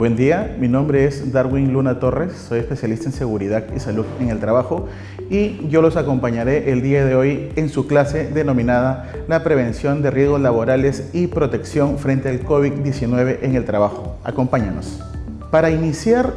Buen día, mi nombre es Darwin Luna Torres, soy especialista en seguridad y salud en el trabajo y yo los acompañaré el día de hoy en su clase denominada La prevención de riesgos laborales y protección frente al COVID-19 en el trabajo. Acompáñanos. Para iniciar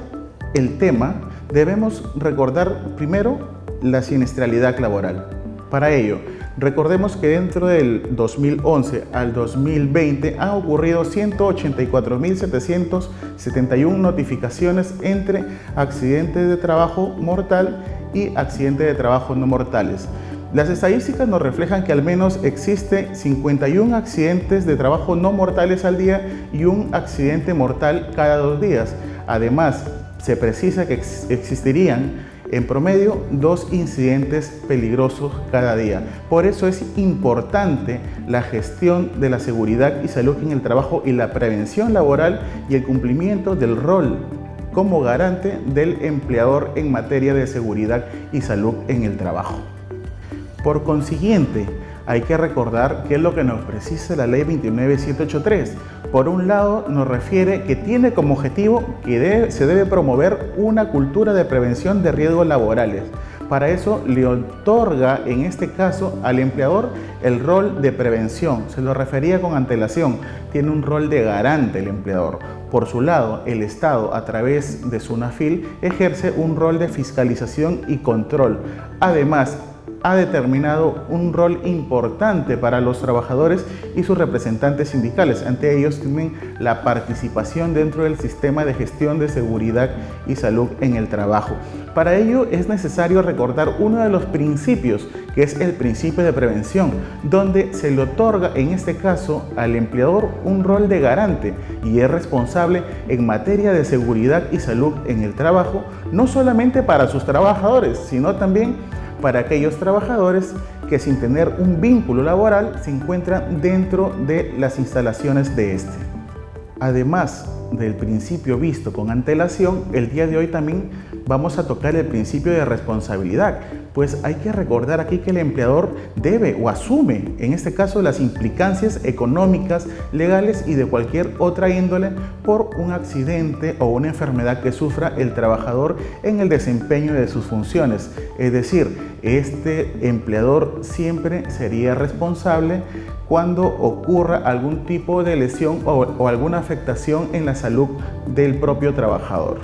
el tema, debemos recordar primero la siniestralidad laboral. Para ello, recordemos que dentro del 2011 al 2020 han ocurrido 184.771 notificaciones entre accidentes de trabajo mortal y accidentes de trabajo no mortales. Las estadísticas nos reflejan que al menos existe 51 accidentes de trabajo no mortales al día y un accidente mortal cada 2 días. Además, se precisa que existirían en promedio 2 incidentes peligrosos cada día. Por eso es importante la gestión de la seguridad y salud en el trabajo y la prevención laboral y el cumplimiento del rol como garante del empleador en materia de seguridad y salud en el trabajo. Por consiguiente, hay que recordar qué es lo que nos precisa la Ley 29783. Por un lado, nos refiere que tiene como objetivo que se debe promover una cultura de prevención de riesgos laborales. Para eso le otorga, en este caso, al empleador el rol de prevención. Se lo refería con antelación. Tiene un rol de garante el empleador. Por su lado, el Estado, a través de SUNAFIL, ejerce un rol de fiscalización y control. Además, ha determinado un rol importante para los trabajadores y sus representantes sindicales. Ante ellos tienen la participación dentro del sistema de gestión de seguridad y salud en el trabajo. Para ello es necesario recordar uno de los principios, que es el principio de prevención, donde se le otorga en este caso al empleador un rol de garante y es responsable en materia de seguridad y salud en el trabajo, no solamente para sus trabajadores, sino también para aquellos trabajadores que sin tener un vínculo laboral se encuentran dentro de las instalaciones de este. Además del principio visto con antelación, el día de hoy también vamos a tocar el principio de responsabilidad, pues hay que recordar aquí que el empleador debe o asume, en este caso, las implicancias económicas, legales y de cualquier otra índole por un accidente o una enfermedad que sufra el trabajador en el desempeño de sus funciones. Es decir, este empleador siempre sería responsable cuando ocurra algún tipo de lesión o alguna afectación en la salud del propio trabajador.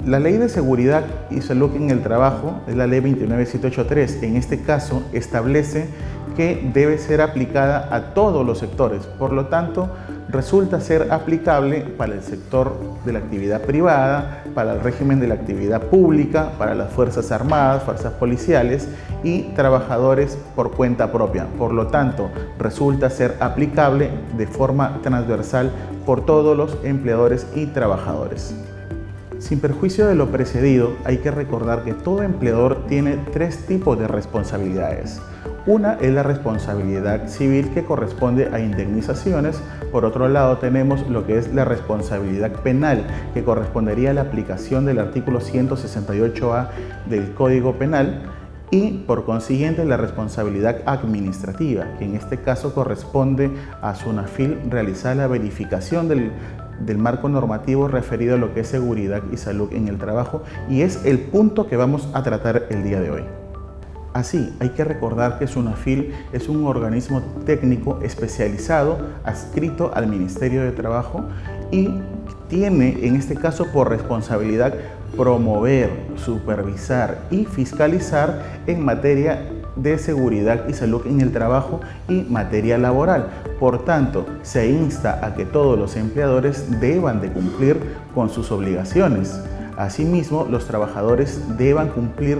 La Ley de Seguridad y Salud en el Trabajo es la Ley 29783. En este caso establece que debe ser aplicada a todos los sectores. Por lo tanto, resulta ser aplicable para el sector de la actividad privada, para el régimen de la actividad pública, para las Fuerzas Armadas, fuerzas policiales y trabajadores por cuenta propia. Por lo tanto, resulta ser aplicable de forma transversal por todos los empleadores y trabajadores. Sin perjuicio de lo precedido, hay que recordar que todo empleador tiene 3 tipos de responsabilidades. Una es la responsabilidad civil, que corresponde a indemnizaciones. Por otro lado, tenemos lo que es la responsabilidad penal, que correspondería a la aplicación del artículo 168A del Código Penal. Y por consiguiente la responsabilidad administrativa, que en este caso corresponde a SUNAFIL realizar la verificación del marco normativo referido a lo que es seguridad y salud en el trabajo, y es el punto que vamos a tratar el día de hoy. Así, hay que recordar que SUNAFIL es un organismo técnico especializado adscrito al Ministerio de Trabajo y tiene en este caso por responsabilidad promover, supervisar y fiscalizar en materia de seguridad y salud en el trabajo y materia laboral. Por tanto, se insta a que todos los empleadores deban de cumplir con sus obligaciones. Asimismo, los trabajadores deban cumplir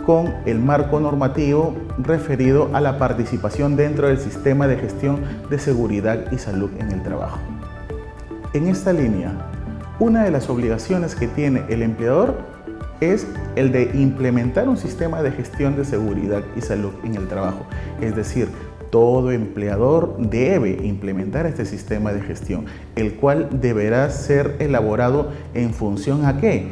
con el marco normativo referido a la participación dentro del sistema de gestión de seguridad y salud en el trabajo. En esta línea, una de las obligaciones que tiene el empleador es el de implementar un sistema de gestión de seguridad y salud en el trabajo. Es decir, todo empleador debe implementar este sistema de gestión, el cual deberá ser elaborado en función ¿a qué?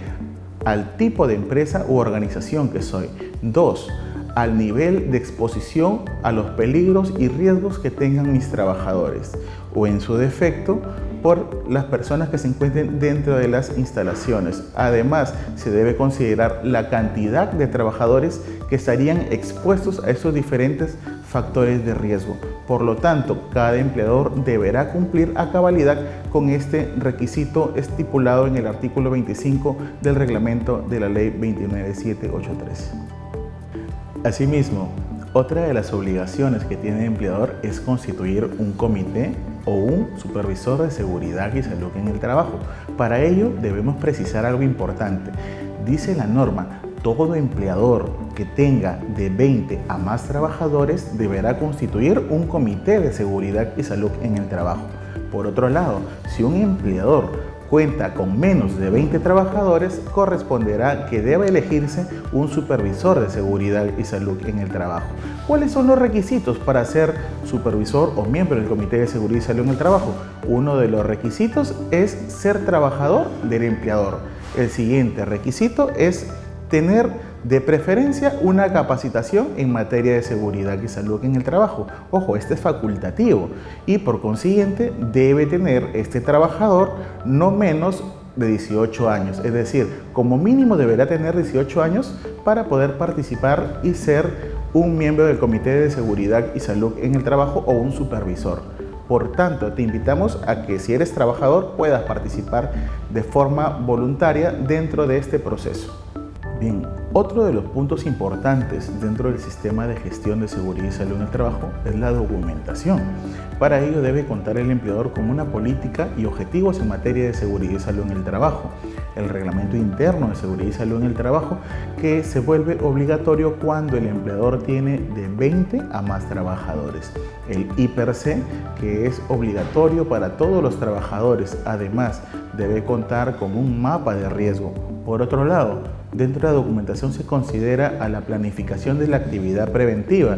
Al tipo de empresa u organización que soy. 2. Al nivel de exposición a los peligros y riesgos que tengan mis trabajadores. O en su defecto, por las personas que se encuentren dentro de las instalaciones. Además, se debe considerar la cantidad de trabajadores que estarían expuestos a esos diferentes factores de riesgo. Por lo tanto, cada empleador deberá cumplir a cabalidad con este requisito estipulado en el artículo 25 del reglamento de la Ley 29783. Asimismo, otra de las obligaciones que tiene el empleador es constituir un comité o un supervisor de seguridad y salud en el trabajo. Para ello debemos precisar algo importante. Dice la norma, todo empleador que tenga de 20 a más trabajadores deberá constituir un comité de seguridad y salud en el trabajo. Por otro lado, si un empleador cuenta con menos de 20 trabajadores, corresponderá que debe elegirse un supervisor de seguridad y salud en el trabajo. ¿Cuáles son los requisitos para ser supervisor o miembro del Comité de Seguridad y Salud en el Trabajo? Uno de los requisitos es ser trabajador del empleador. El siguiente requisito es tener de preferencia una capacitación en materia de seguridad y salud en el trabajo. Ojo, este es facultativo y por consiguiente debe tener este trabajador no menos de 18 años. Es decir, como mínimo deberá tener 18 años para poder participar y ser un miembro del Comité de Seguridad y Salud en el Trabajo o un supervisor. Por tanto, te invitamos a que si eres trabajador puedas participar de forma voluntaria dentro de este proceso. Bien, otro de los puntos importantes dentro del sistema de gestión de seguridad y salud en el trabajo es la documentación. Para ello debe contar el empleador con una política y objetivos en materia de seguridad y salud en el trabajo, el reglamento interno de seguridad y salud en el trabajo, que se vuelve obligatorio cuando el empleador tiene de 20 a más trabajadores, el I-Per-C, que es obligatorio para todos los trabajadores. Además, debe contar con un mapa de riesgo. Por otro lado, dentro de la documentación se considera a la planificación de la actividad preventiva.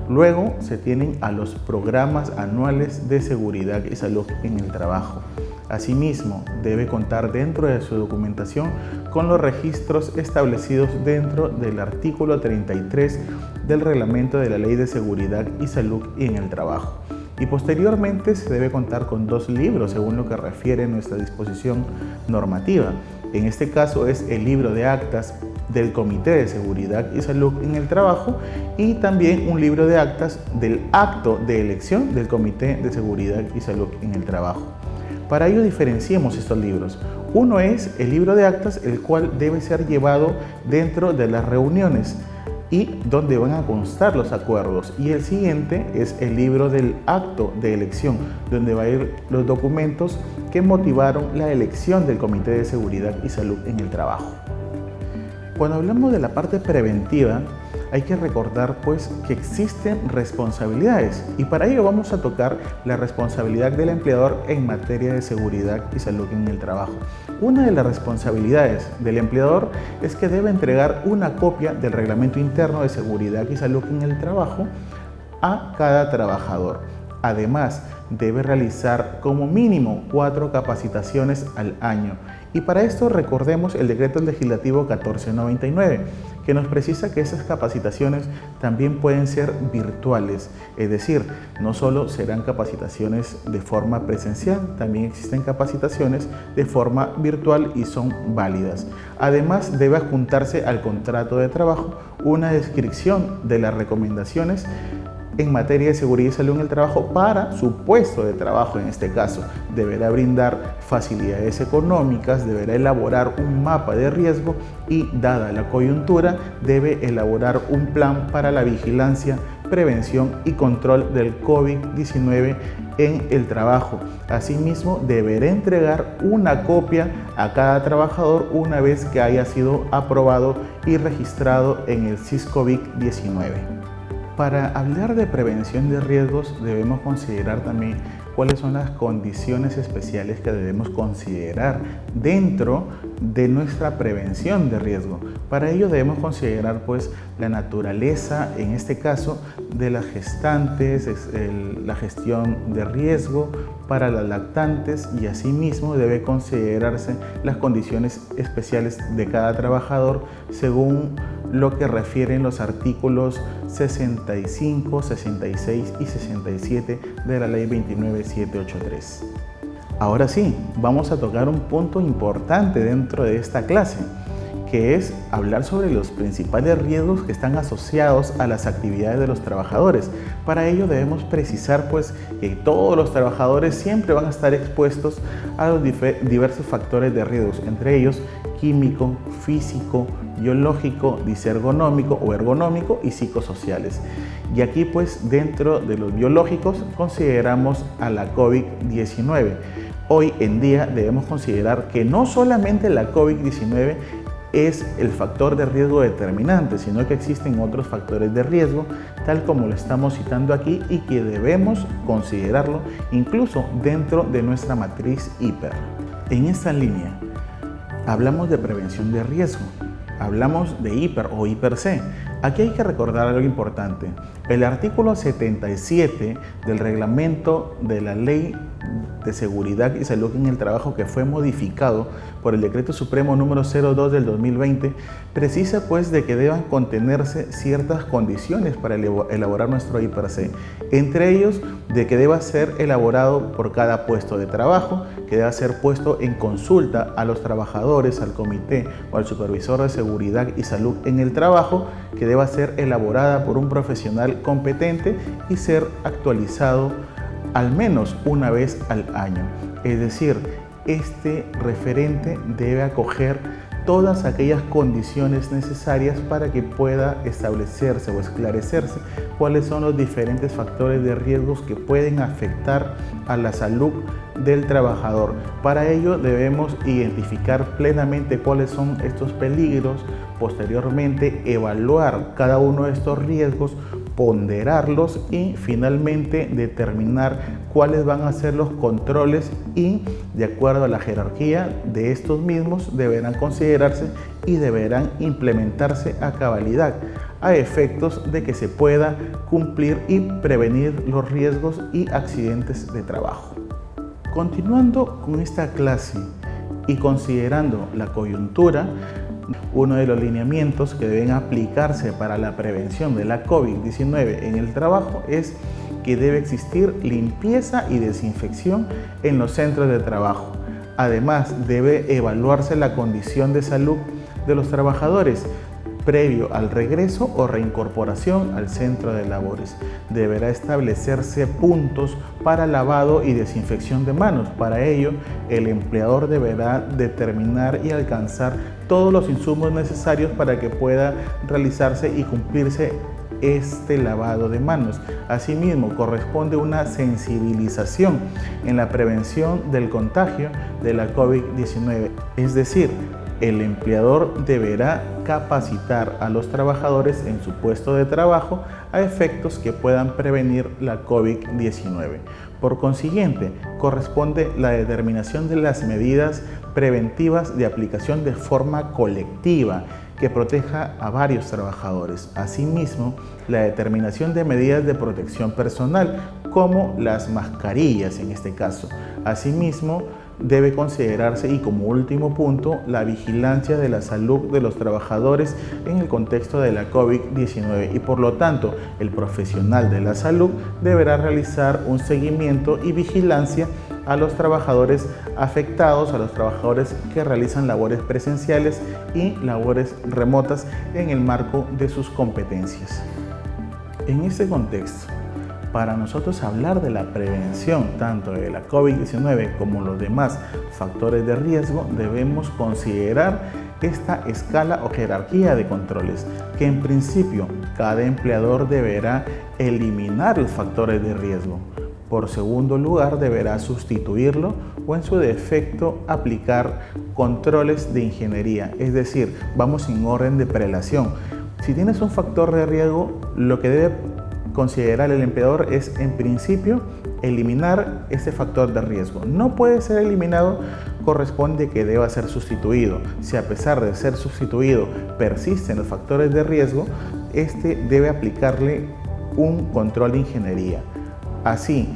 Luego se tienen a los programas anuales de seguridad y salud en el trabajo. Asimismo, debe contar dentro de su documentación con los registros establecidos dentro del artículo 33 del reglamento de la Ley de Seguridad y Salud en el Trabajo. Y posteriormente se debe contar con 2 libros según lo que refiere nuestra disposición normativa. En este caso es el libro de actas del Comité de Seguridad y Salud en el Trabajo y también un libro de actas del acto de elección del Comité de Seguridad y Salud en el Trabajo. Para ello diferenciemos estos libros. Uno es el libro de actas, el cual debe ser llevado dentro de las reuniones y donde van a constar los acuerdos, y el siguiente es el libro del acto de elección, donde va a ir los documentos que motivaron la elección del Comité de Seguridad y Salud en el Trabajo. Cuando hablamos de la parte preventiva, hay que recordar pues que existen responsabilidades y para ello vamos a tocar la responsabilidad del empleador en materia de seguridad y salud en el trabajo. Una de las responsabilidades del empleador es que debe entregar una copia del reglamento interno de seguridad y salud en el trabajo a cada trabajador. Además, debe realizar como mínimo 4 capacitaciones al año. Y para esto recordemos el decreto legislativo 1499, que nos precisa que esas capacitaciones también pueden ser virtuales. Es decir, no solo serán capacitaciones de forma presencial, también existen capacitaciones de forma virtual y son válidas. Además, debe adjuntarse al contrato de trabajo una descripción de las recomendaciones en materia de seguridad y salud en el trabajo para su puesto de trabajo. En este caso, deberá brindar facilidades económicas, deberá elaborar un mapa de riesgo y, dada la coyuntura, debe elaborar un plan para la vigilancia, prevención y control del COVID-19 en el trabajo. Asimismo, deberá entregar una copia a cada trabajador una vez que haya sido aprobado y registrado en el SIS-COVID-19. Para hablar de prevención de riesgos debemos considerar también cuáles son las condiciones especiales que debemos considerar dentro de nuestra prevención de riesgo. Para ello debemos considerar pues la naturaleza, en este caso, de las gestantes, la gestión de riesgo para las lactantes y asimismo debe considerarse las condiciones especiales de cada trabajador según lo que refieren los artículos 65, 66 y 67 de la Ley 29783. Ahora sí, vamos a tocar un punto importante dentro de esta clase, que es hablar sobre los principales riesgos que están asociados a las actividades de los trabajadores. Para ello debemos precisar que todos los trabajadores siempre van a estar expuestos a los diversos factores de riesgos, entre ellos químico, físico, biológico, disergonómico o ergonómico y psicosociales. Y aquí dentro de los biológicos consideramos a la COVID-19. Hoy en día debemos considerar que no solamente la COVID-19 es el factor de riesgo determinante, sino que existen otros factores de riesgo, tal como lo estamos citando aquí, y que debemos considerarlo incluso dentro de nuestra matriz HIPER. En esta línea hablamos de prevención de riesgo, hablamos de HIPER o HIPER-C. Aquí hay que recordar algo importante. El artículo 77 del reglamento de la Ley de Seguridad y Salud en el Trabajo, que fue modificado por el Decreto Supremo número 02 del 2020, precisa de que deban contenerse ciertas condiciones para elaborar nuestro HIPER-C. Entre ellos, de que deba ser elaborado por cada puesto de trabajo, que deba ser puesto en consulta a los trabajadores, al comité o al supervisor de seguridad y salud en el trabajo, que deba ser elaborada por un profesional competente y ser actualizado al menos una vez al año. Es decir, este referente debe acoger todas aquellas condiciones necesarias para que pueda establecerse o esclarecerse cuáles son los diferentes factores de riesgos que pueden afectar a la salud del trabajador. Para ello debemos identificar plenamente cuáles son estos peligros, posteriormente evaluar cada uno de estos riesgos, ponderarlos y finalmente determinar cuáles van a ser los controles y, de acuerdo a la jerarquía de estos mismos, deberán considerarse y deberán implementarse a cabalidad, a efectos de que se pueda cumplir y prevenir los riesgos y accidentes de trabajo. Continuando con esta clase y considerando la coyuntura, uno de los lineamientos que deben aplicarse para la prevención de la COVID-19 en el trabajo es que debe existir limpieza y desinfección en los centros de trabajo. Además, debe evaluarse la condición de salud de los trabajadores previo al regreso o reincorporación al centro de labores. Deberá establecerse puntos para lavado y desinfección de manos. Para ello, el empleador deberá determinar y alcanzar todos los insumos necesarios para que pueda realizarse y cumplirse este lavado de manos. Asimismo, corresponde una sensibilización en la prevención del contagio de la COVID-19. Es decir, el empleador deberá capacitar a los trabajadores en su puesto de trabajo a efectos que puedan prevenir la COVID-19. Por consiguiente, corresponde la determinación de las medidas preventivas de aplicación de forma colectiva que proteja a varios trabajadores. Asimismo, la determinación de medidas de protección personal, como las mascarillas en este caso. Asimismo, debe considerarse, y como último punto, la vigilancia de la salud de los trabajadores en el contexto de la COVID-19 y por lo tanto el profesional de la salud deberá realizar un seguimiento y vigilancia a los trabajadores afectados, a los trabajadores que realizan labores presenciales y labores remotas en el marco de sus competencias. En este contexto, para nosotros hablar de la prevención tanto de la COVID-19 como los demás factores de riesgo, debemos considerar esta escala o jerarquía de controles, que en principio cada empleador deberá eliminar los factores de riesgo. Por segundo lugar, deberá sustituirlo o en su defecto aplicar controles de ingeniería, es decir, vamos en orden de prelación. Si tienes un factor de riesgo, lo que debe considerar el empleador es, en principio, eliminar ese factor de riesgo. No puede ser eliminado, corresponde que deba ser sustituido. Si a pesar de ser sustituido persisten los factores de riesgo, este debe aplicarle un control de ingeniería. Así,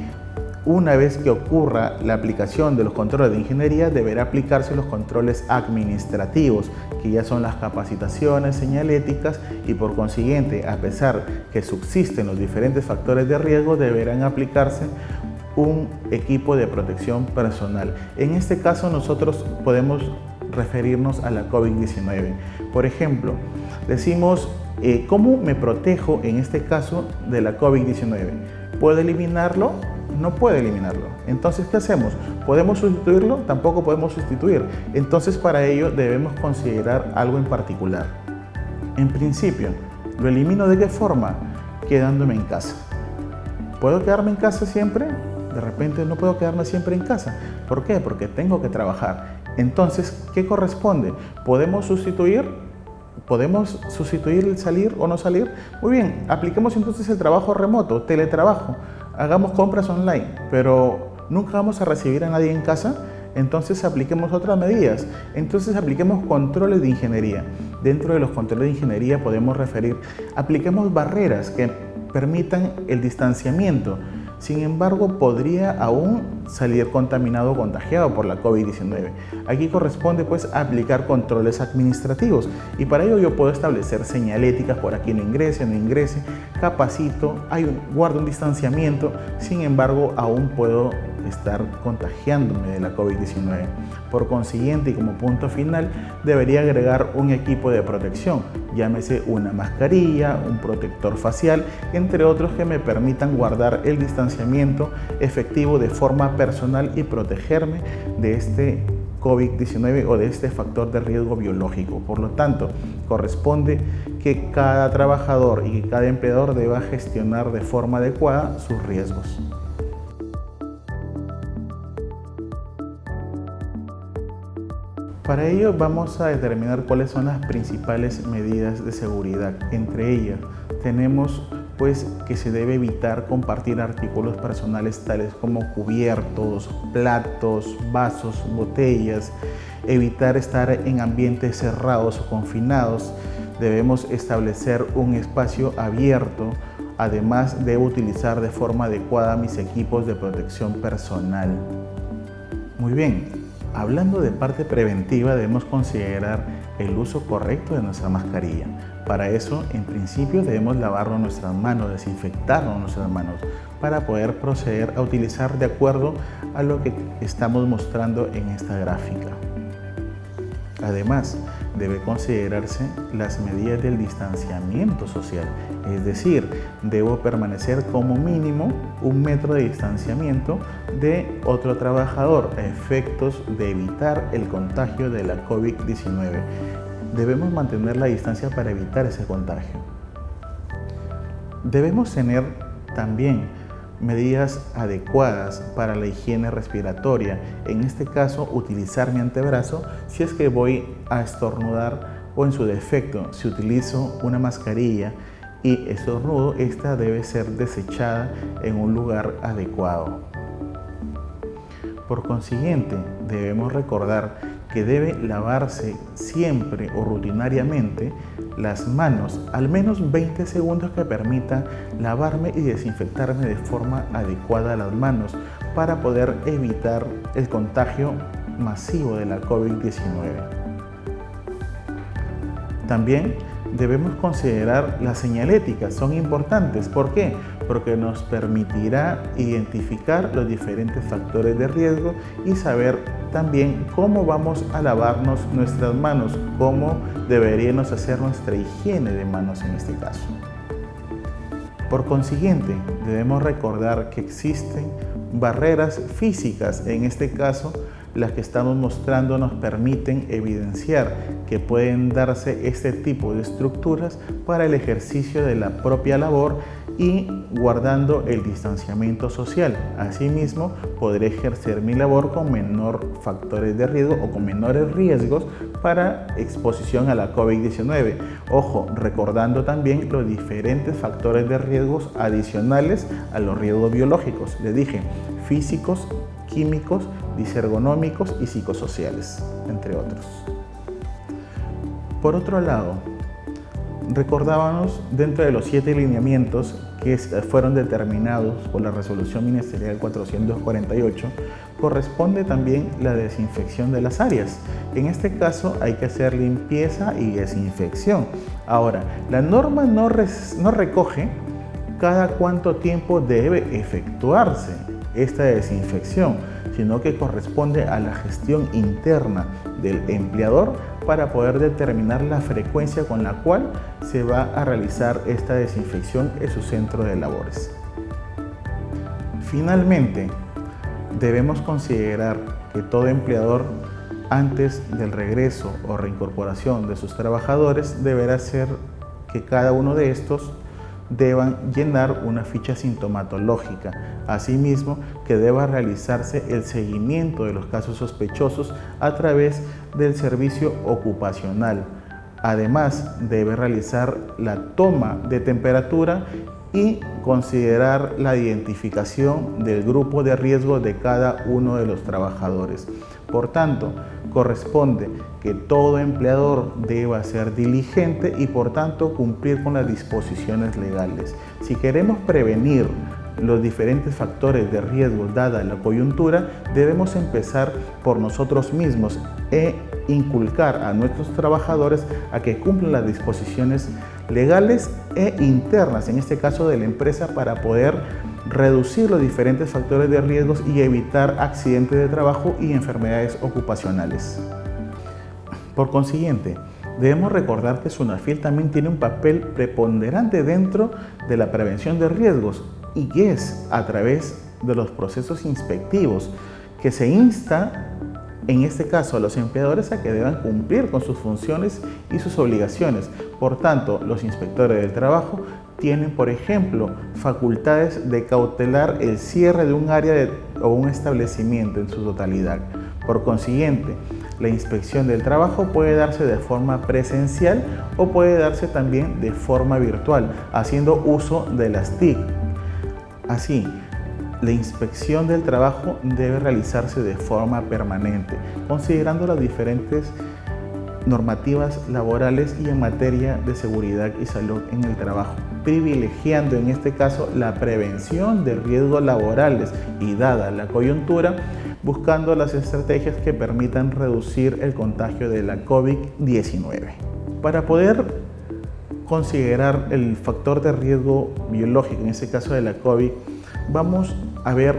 una vez que ocurra la aplicación de los controles de ingeniería, deberá aplicarse los controles administrativos, que ya son las capacitaciones señaléticas, y por consiguiente, a pesar que subsisten los diferentes factores de riesgo, deberán aplicarse un equipo de protección personal. En este caso nosotros podemos referirnos a la COVID-19. Por ejemplo, decimos, ¿cómo me protejo en este caso de la COVID-19? ¿Puedo eliminarlo? No puedo eliminarlo. Entonces, ¿qué hacemos? ¿Podemos sustituirlo? Tampoco podemos sustituir. Entonces, para ello debemos considerar algo en particular. En principio, ¿lo elimino de qué forma? Quedándome en casa. ¿Puedo quedarme en casa siempre? De repente no puedo quedarme siempre en casa. ¿Por qué? Porque tengo que trabajar. Entonces, ¿qué corresponde? ¿Podemos sustituir? ¿Podemos sustituir el salir o no salir? Muy bien, apliquemos entonces el trabajo remoto, teletrabajo. Hagamos compras online, pero nunca vamos a recibir a nadie en casa. Entonces apliquemos otras medidas. Entonces apliquemos controles de ingeniería. Dentro de los controles de ingeniería podemos apliquemos barreras que permitan el distanciamiento. Sin embargo, podría aún salir contaminado o contagiado por la COVID-19. Aquí corresponde pues aplicar controles administrativos y para ello yo puedo establecer señaléticas por aquí no ingrese, capacito, guardo un distanciamiento, sin embargo aún puedo estar contagiándome de la COVID-19. Por consiguiente y como punto final, debería agregar un equipo de protección, llámese una mascarilla, un protector facial, entre otros que me permitan guardar el distanciamiento efectivo de forma personal y protegerme de este COVID-19 o de este factor de riesgo biológico. Por lo tanto, corresponde que cada trabajador y que cada empleador deba gestionar de forma adecuada sus riesgos. Para ello vamos a determinar cuáles son las principales medidas de seguridad. Entre ellas tenemos pues que se debe evitar compartir artículos personales tales como cubiertos, platos, vasos, botellas, evitar estar en ambientes cerrados o confinados. Debemos establecer un espacio abierto, además de utilizar de forma adecuada mis equipos de protección personal. Muy bien. Hablando de parte preventiva, debemos considerar el uso correcto de nuestra mascarilla. Para eso, en principio, debemos lavarnos nuestras manos, desinfectarnos nuestras manos, para poder proceder a utilizar de acuerdo a lo que estamos mostrando en esta gráfica. Además, debe considerarse las medidas del distanciamiento social, es decir, debo permanecer como mínimo 1 metro de distanciamiento de otro trabajador a efectos de evitar el contagio de la COVID-19. Debemos mantener la distancia para evitar ese contagio. Debemos tener también medidas adecuadas para la higiene respiratoria, en este caso utilizar mi antebrazo si es que voy a estornudar o en su defecto si utilizo una mascarilla y estornudo, esta debe ser desechada en un lugar adecuado. Por consiguiente, debemos recordar que debe lavarse siempre o rutinariamente las manos al menos 20 segundos que permita lavarme y desinfectarme de forma adecuada las manos para poder evitar el contagio masivo de la COVID-19. También debemos considerar las señaléticas, son importantes. ¿Por qué? Porque nos permitirá identificar los diferentes factores de riesgo y saber también cómo vamos a lavarnos nuestras manos, cómo deberíamos hacer nuestra higiene de manos en este caso. Por consiguiente, debemos recordar que existen barreras físicas, en este caso las que estamos mostrando nos permiten evidenciar que pueden darse este tipo de estructuras para el ejercicio de la propia labor y guardando el distanciamiento social. Asimismo, podré ejercer mi labor con menor factores de riesgo o con menores riesgos para exposición a la COVID-19. Ojo, recordando también los diferentes factores de riesgos adicionales a los riesgos biológicos. Les dije, físicos, químicos, disergonómicos y psicosociales, entre otros. Por otro lado, recordábamos dentro de los 7 lineamientos que fueron determinados por la Resolución Ministerial 448, corresponde también la desinfección de las áreas. En este caso hay que hacer limpieza y desinfección. Ahora, la norma no recoge cada cuánto tiempo debe efectuarse esta desinfección, sino que corresponde a la gestión interna del empleador para poder determinar la frecuencia con la cual se va a realizar esta desinfección en su centro de labores. Finalmente, debemos considerar que todo empleador, antes del regreso o reincorporación de sus trabajadores, deberá hacer que cada uno de estos deban llenar una ficha sintomatológica. Asimismo, que deba realizarse el seguimiento de los casos sospechosos a través del servicio ocupacional. Además, debe realizar la toma de temperatura y considerar la identificación del grupo de riesgo de cada uno de los trabajadores. Por tanto, corresponde que todo empleador deba ser diligente y por tanto cumplir con las disposiciones legales. Si queremos prevenir los diferentes factores de riesgo dada la coyuntura, debemos empezar por nosotros mismos e inculcar a nuestros trabajadores a que cumplan las disposiciones legales e internas, en este caso de la empresa, para poder reducir los diferentes factores de riesgos y evitar accidentes de trabajo y enfermedades ocupacionales. Por consiguiente, debemos recordar que SUNAFIL también tiene un papel preponderante dentro de la prevención de riesgos y es a través de los procesos inspectivos que se insta, en este caso, a los empleadores a que deban cumplir con sus funciones y sus obligaciones. Por tanto, los inspectores del trabajo tienen, por ejemplo, facultades de cautelar el cierre de un área o un establecimiento en su totalidad. Por consiguiente, la inspección del trabajo puede darse de forma presencial o puede darse también de forma virtual, haciendo uso de las TIC. Así, la inspección del trabajo debe realizarse de forma permanente, considerando las diferentes normativas laborales y en materia de seguridad y salud en el trabajo, privilegiando en este caso la prevención de riesgos laborales y, dada la coyuntura, buscando las estrategias que permitan reducir el contagio de la COVID-19. Para poder considerar el factor de riesgo biológico, en este caso de la COVID, vamos a ver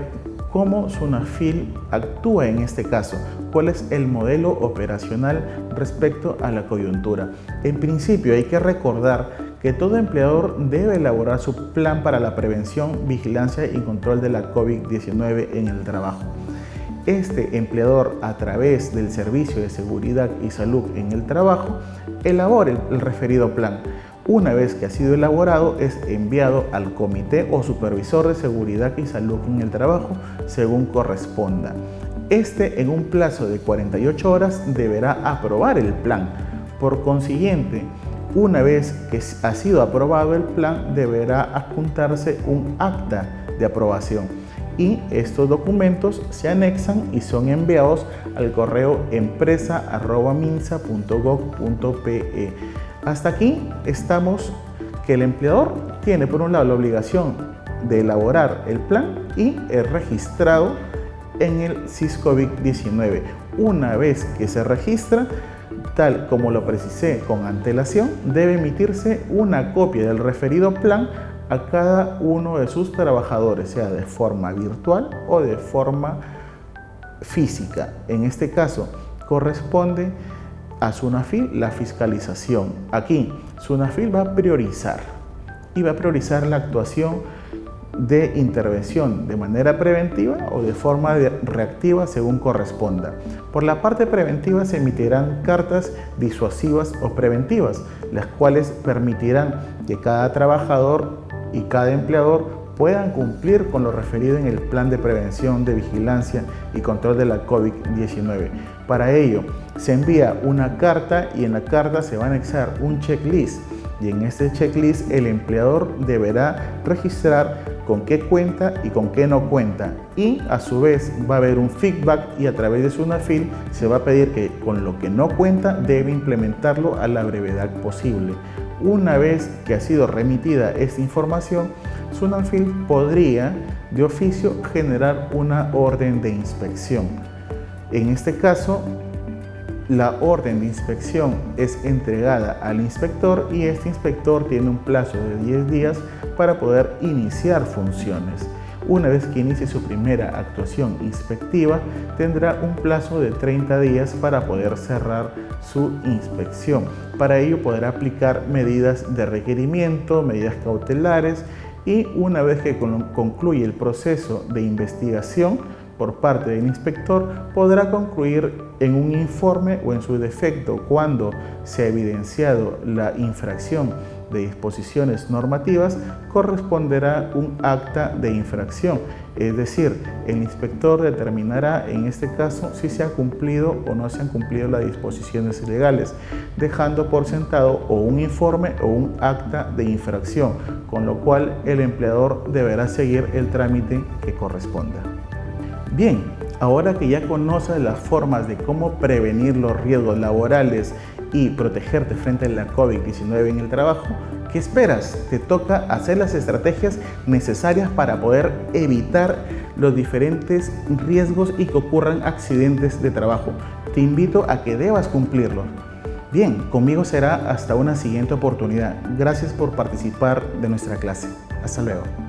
cómo SUNAFIL actúa en este caso, cuál es el modelo operacional respecto a la coyuntura. En principio, hay que recordar que todo empleador debe elaborar su plan para la prevención, vigilancia y control de la COVID-19 en el trabajo. Este empleador, a través del Servicio de Seguridad y Salud en el Trabajo, elabora el referido plan. Una vez que ha sido elaborado, es enviado al Comité o Supervisor de Seguridad y Salud en el Trabajo, según corresponda. Este, en un plazo de 48 horas, deberá aprobar el plan. Por consiguiente, una vez que ha sido aprobado el plan, deberá adjuntarse un acta de aprobación. Y estos documentos se anexan y son enviados al correo empresa@minsa.gov.pe. Hasta aquí estamos, que el empleador tiene por un lado la obligación de elaborar el plan y es registrado en el SIS-COVID-19. Una vez que se registra, tal como lo precisé con antelación, debe emitirse una copia del referido plan a cada uno de sus trabajadores, sea de forma virtual o de forma física. En este caso, corresponde a SUNAFIL la fiscalización. Aquí, SUNAFIL va a priorizar y va a priorizar la actuación de intervención de manera preventiva o de forma reactiva según corresponda. Por la parte preventiva se emitirán cartas disuasivas o preventivas, las cuales permitirán que cada trabajador y cada empleador puedan cumplir con lo referido en el plan de prevención, de vigilancia y control de la COVID-19. Para ello, se envía una carta y en la carta se va a anexar un checklist, y en este checklist el empleador deberá registrar con qué cuenta y con qué no cuenta, y a su vez va a haber un feedback y a través de SUNAFIL se va a pedir que con lo que no cuenta debe implementarlo a la brevedad posible. Una vez que ha sido remitida esta información, SUNAFIL podría de oficio generar una orden de inspección. En este caso, la orden de inspección es entregada al inspector y este inspector tiene un plazo de 10 días para poder iniciar funciones. Una vez que inicie su primera actuación inspectiva, tendrá un plazo de 30 días para poder cerrar su inspección. Para ello podrá aplicar medidas de requerimiento, medidas cautelares, y una vez que concluye el proceso de investigación por parte del inspector, podrá concluir en un informe o en su defecto, cuando se ha evidenciado la infracción de disposiciones normativas, corresponderá un acta de infracción. Es decir, el inspector determinará en este caso si se ha cumplido o no se han cumplido las disposiciones legales, dejando por sentado o un informe o un acta de infracción, con lo cual el empleador deberá seguir el trámite que corresponda. Bien, ahora que ya conoces las formas de cómo prevenir los riesgos laborales y protegerte frente a la COVID-19 en el trabajo, ¿qué esperas? Te toca hacer las estrategias necesarias para poder evitar los diferentes riesgos y que ocurran accidentes de trabajo. Te invito a que debas cumplirlos. Bien, conmigo será hasta una siguiente oportunidad. Gracias por participar de nuestra clase. Hasta luego.